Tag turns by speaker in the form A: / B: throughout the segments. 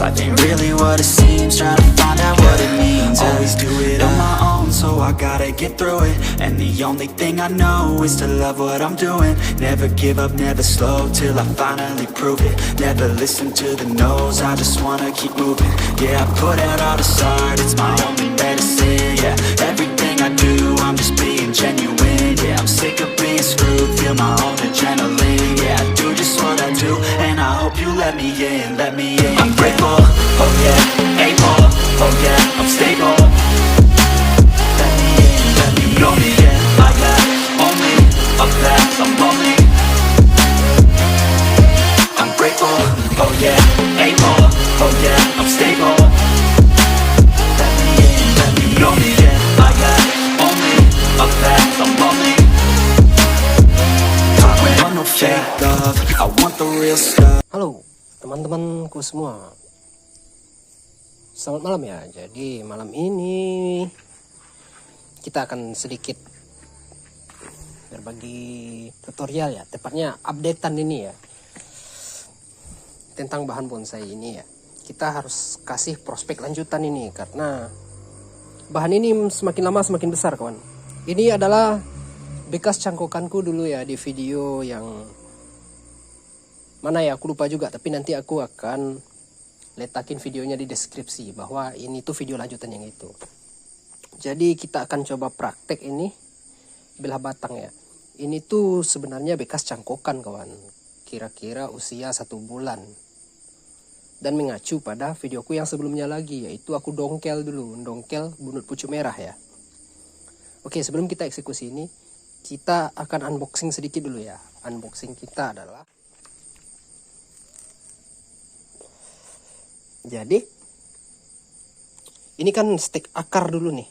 A: Life ain't really what it seems, trying to find out what it means. Always do it on my own, so I gotta get through it. And the only thing I know is to love what I'm doing. Never give up, never slow, till I finally prove it. Never listen to the no's, I just wanna keep moving. Yeah, I put out all the art, it's my only medicine. Yeah, everything I do, I'm just being genuine. Yeah, I'm sick of being screwed, feel my own adrenaline. Yeah, I do just what I do, and I hope you let me in, let me in. I'm grateful, oh yeah, able, oh yeah, I'm stable. Let me in, let me know me, yeah, I got only a path, I'm lonely. I'm grateful, oh yeah, able, oh yeah, I'm stable. Let me in, let me know me, yeah, I got only a path, I'm lonely. I don't want no fake love, I want the real stuff.
B: Halo teman-temanku semua, selamat malam ya. Jadi malam ini kita akan sedikit berbagi tutorial ya, tepatnya updatean ini ya, tentang bahan bonsai ini ya. Kita harus kasih prospek lanjutan ini karena bahan ini semakin lama semakin besar kawan. Ini adalah bekas cangkokanku dulu ya di video yang mana ya, aku lupa juga, tapi nanti aku akan letakin videonya di deskripsi bahwa ini tuh video lanjutan yang itu. Jadi kita akan coba praktek ini belah batang ya. Ini tuh sebenarnya bekas cangkokan kawan, kira-kira usia 1 bulan, dan mengacu pada videoku yang sebelumnya lagi, yaitu aku dongkel dulu, mendongkel bunut pucuk merah ya. Oke, sebelum kita eksekusi ini, kita akan unboxing sedikit dulu ya. Unboxing kita adalah, jadi ini kan stek akar dulu nih.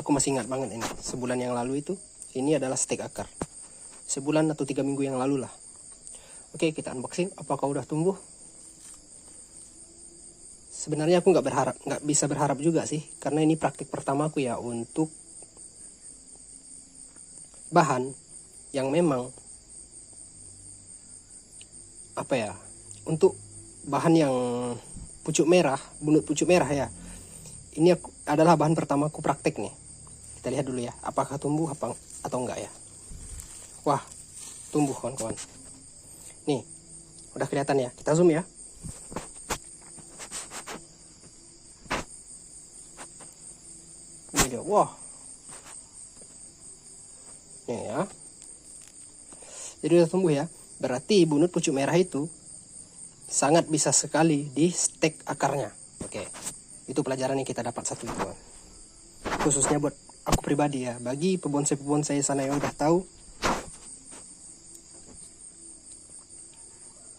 B: Aku masih ingat banget ini, sebulan yang lalu itu, ini adalah stek akar. Sebulan atau 3 minggu yang lalu lah. Oke, kita unboxing. Apakah udah tumbuh? Sebenarnya aku nggak bisa berharap juga sih, karena ini praktik pertamaku ya untuk bahan yang memang apa ya, untuk bahan yang pucuk merah, bunut pucuk merah ya. Ini adalah bahan pertama aku praktek nih. Kita lihat dulu ya, apakah tumbuh atau enggak ya. Wah, tumbuh kawan-kawan. Nih, udah kelihatan ya. Kita zoom ya. Ini dia, wah. Nih ya. Jadi udah tumbuh ya. Berarti bunut pucuk merah itu sangat bisa sekali di stek akarnya. Oke, itu pelajaran yang kita dapat satu itu, khususnya buat aku pribadi ya. Bagi pebonsai sana yang udah tahu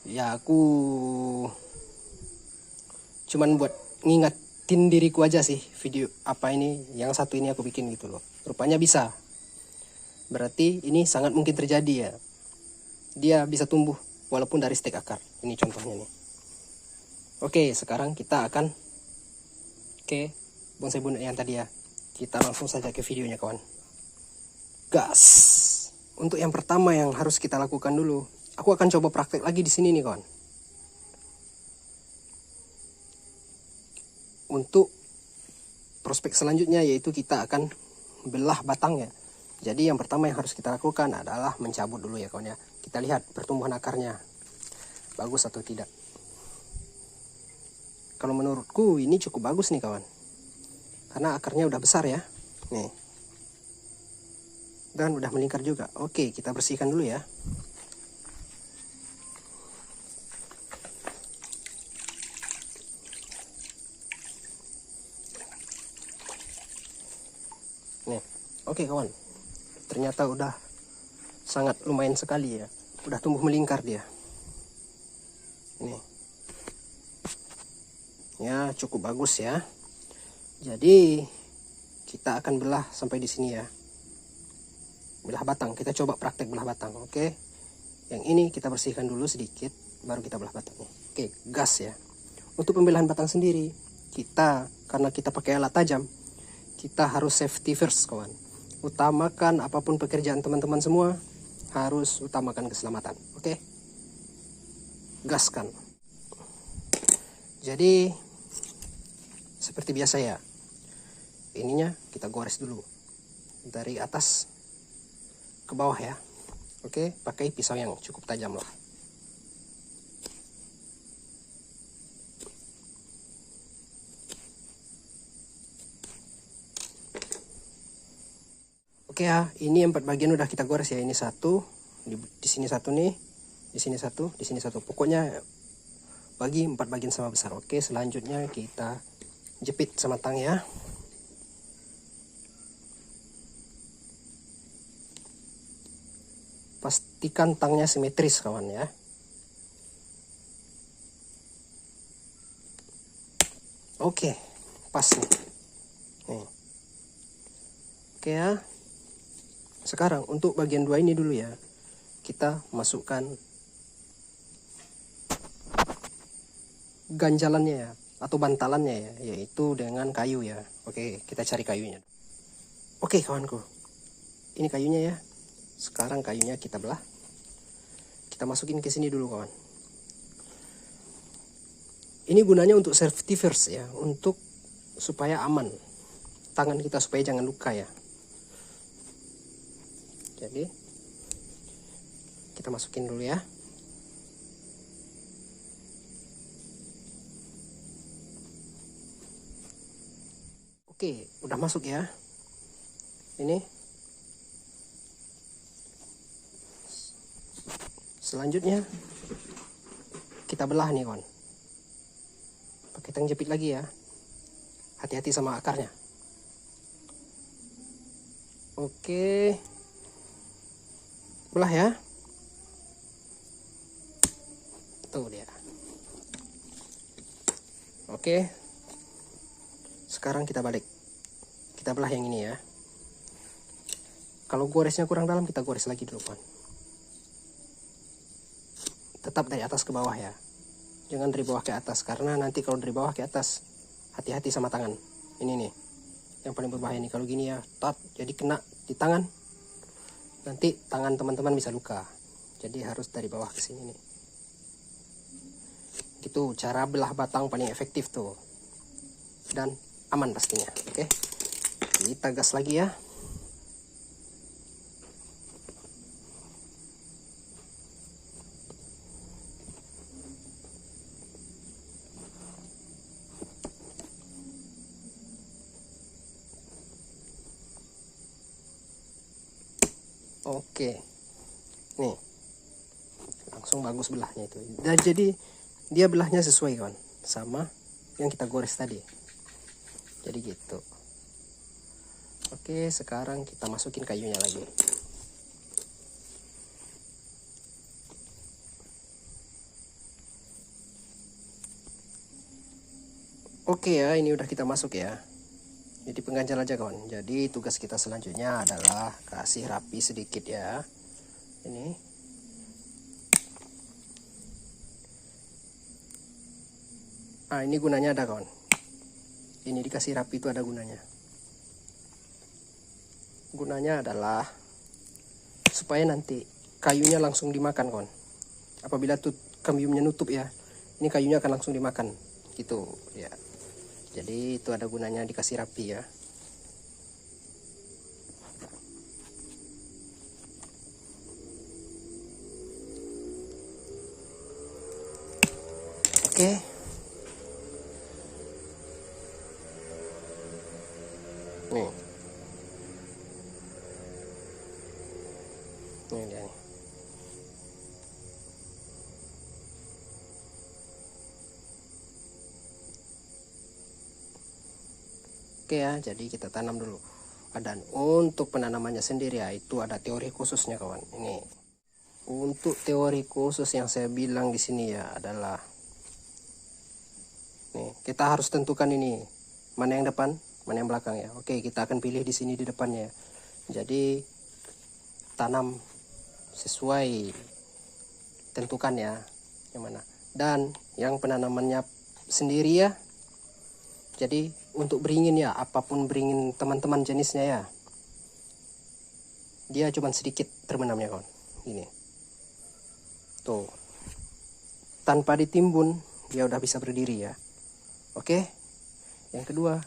B: ya, aku cuman buat ngingetin diriku aja sih, video apa ini yang satu ini aku bikin gitu loh. Rupanya bisa, berarti ini sangat mungkin terjadi ya, dia bisa tumbuh walaupun dari stek akar. Ini contohnya nih. Oke, sekarang kita akan ke bonsai bunut yang tadi ya. Kita langsung saja ke videonya kawan. Gas. Untuk yang pertama yang harus kita lakukan dulu, aku akan coba praktek lagi di sini nih kawan. Untuk prospek selanjutnya yaitu kita akan belah batangnya. Jadi yang pertama yang harus kita lakukan adalah mencabut dulu ya kawan ya. Kita lihat pertumbuhan akarnya bagus atau tidak. Kalau menurutku ini cukup bagus nih kawan, karena akarnya udah besar ya. Nih, dan udah melingkar juga. Oke, kita bersihkan dulu ya. Nih, oke kawan, ternyata udah sangat lumayan sekali ya, udah tumbuh melingkar dia. Nih ya, cukup bagus ya. Jadi kita akan belah sampai di sini ya, belah batang. Kita coba praktek belah batang. Oke, yang ini kita bersihkan dulu sedikit, baru kita belah batangnya. Oke, gas ya. Untuk pembelahan batang sendiri, kita karena kita pakai alat tajam, kita harus safety first kawan. Utamakan apapun pekerjaan teman-teman semua, harus utamakan keselamatan. Oke, gaskan. Jadi seperti biasa ya, ininya kita gores dulu dari atas ke bawah ya. Oke, pakai pisau yang cukup tajam lah. Oke ya, ini 4 bagian udah kita gores ya. Ini satu, di sini satu nih, di sini satu, di sini satu. Pokoknya bagi 4 bagian sama besar. Oke, selanjutnya kita jepit sama tang ya. Pastikan tangnya simetris kawan ya. Oke, pas nih. Nih. Oke ya. Sekarang untuk bagian 2 ini dulu ya. Kita masukkan ganjalannya ya, atau bantalannya ya, yaitu dengan kayu ya. Oke, kita cari kayunya. Oke kawanku, ini kayunya ya. Sekarang kayunya kita belah, kita masukin ke sini dulu kawan. Ini gunanya untuk safety first ya, untuk supaya aman tangan kita, supaya jangan luka ya. Jadi kita masukin dulu ya. Oke, udah masuk ya. Ini. Selanjutnya kita belah nih kawan. Pakai tang jepit lagi ya. Hati-hati sama akarnya. Oke. Belah ya. Tuh dia. Oke. Sekarang kita balik. Kita belah yang ini ya. Kalau goresnya kurang dalam, kita gores lagi dulu kawan. Tetap dari atas ke bawah ya. Jangan dari bawah ke atas, karena nanti kalau dari bawah ke atas, hati-hati sama tangan. Ini nih yang paling berbahaya nih. Kalau gini ya, jadi kena di tangan, nanti tangan teman-teman bisa luka. Jadi harus dari bawah ke sini nih. Gitu cara belah batang paling efektif tuh, dan aman pastinya. Oke, kita gas lagi ya. Oke, nih langsung bagus belahnya itu. Dan jadi dia belahnya sesuai kawan sama yang kita gores tadi. Jadi gitu. Oke, sekarang kita masukin kayunya lagi. Oke ya, ini udah kita masuk ya. Jadi pengganjal aja kawan. Jadi tugas kita selanjutnya adalah kasih rapi sedikit ya. Ini. Nah, ini gunanya ada kawan. Ini dikasih rapi itu ada gunanya. Gunanya adalah supaya nanti kayunya langsung dimakan kawan. Apabila kayunya nutup ya, ini kayunya akan langsung dimakan gitu ya. Jadi itu ada gunanya dikasih rapi ya. Oke. Nih. Ini dia nih. Oke ya, jadi kita tanam dulu. Dan untuk penanamannya sendiri ya, itu ada teori khususnya kawan. Ini untuk teori khusus yang saya bilang di sini ya adalah, nih kita harus tentukan ini mana yang depan, mana yang belakang ya. Oke, kita akan pilih di sini di depannya. Jadi tanam sesuai tentukan ya yang mana. Dan yang penanamannya sendiri ya. Jadi untuk beringin ya, apapun beringin teman-teman jenisnya ya, dia cuma sedikit terbenamnya kawan. Gini. Tuh. Tanpa ditimbun dia udah bisa berdiri ya. Oke. Yang kedua,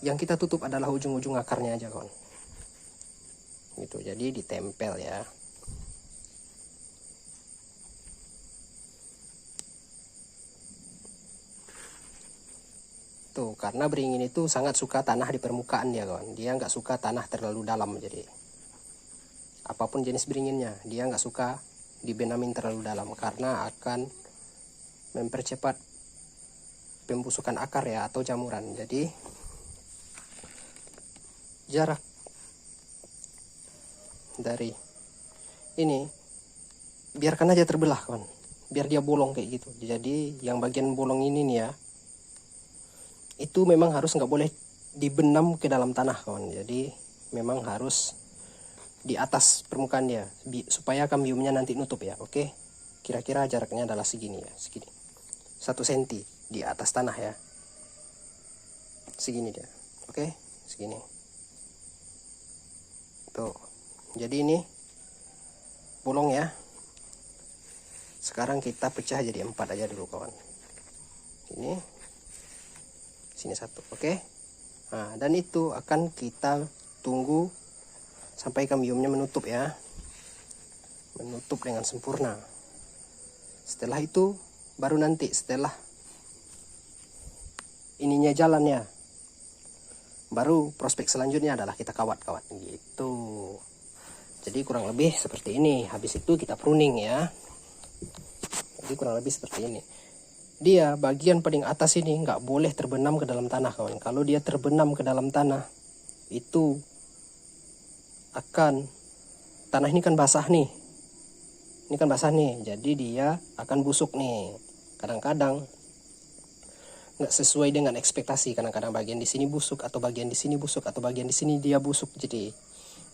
B: yang kita tutup adalah ujung-ujung akarnya aja kawan. Gitu, jadi ditempel ya. Tuh, karena beringin itu sangat suka tanah di permukaan dia kawan. Dia nggak suka tanah terlalu dalam. Jadi apapun jenis beringinnya, dia nggak suka dibenamin terlalu dalam karena akan mempercepat pembusukan akar ya, atau jamuran. Jadi jarak dari ini biarkan aja terbelah kawan, biar dia bolong kayak gitu. Jadi yang bagian bolong ini nih ya, itu memang harus nggak boleh dibenam ke dalam tanah kawan. Jadi memang harus di atas permukaan dia supaya kambiumnya nanti nutup ya. Oke, kira-kira jaraknya adalah segini ya, segini 1 cm di atas tanah ya, segini dia. Oke, segini tuh. Jadi ini bolong ya. Sekarang kita pecah jadi 4 aja dulu kawan. Ini sini 1. Oke. Nah, dan itu akan kita tunggu sampai kambiumnya menutup ya, menutup dengan sempurna. Setelah itu baru nanti setelah ininya jalan ya, baru prospek selanjutnya adalah kita kawat gitu. Jadi kurang lebih seperti ini. Habis itu kita pruning ya. Jadi kurang lebih seperti ini. Dia bagian paling atas ini nggak boleh terbenam ke dalam tanah kawan. Kalau dia terbenam ke dalam tanah, itu akan, tanah ini kan basah nih, ini kan basah nih, jadi dia akan busuk nih. Kadang-kadang nggak sesuai dengan ekspektasi, kadang-kadang bagian di sini busuk, atau bagian di sini busuk, atau bagian di sini dia busuk, jadi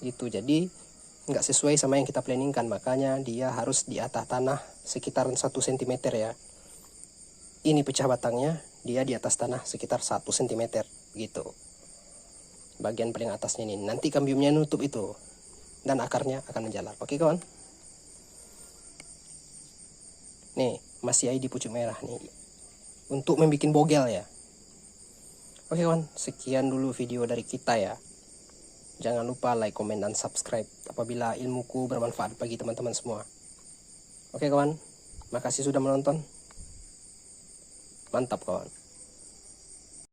B: gitu. Jadi nggak sesuai sama yang kita planningkan. Makanya dia harus di atas tanah sekitar 1 cm ya. Ini pecah batangnya, dia di atas tanah sekitar 1 cm gitu. Bagian paling atasnya ini, nanti kambiumnya nutup itu dan akarnya akan menjalar. Oke kawan, nih masih ID pucuk merah nih untuk membuat bogel ya. Oke kawan, sekian dulu video dari kita ya. Jangan lupa like, komen, dan subscribe apabila ilmuku bermanfaat bagi teman-teman semua. Oke kawan, makasih sudah menonton. Mantap kawan.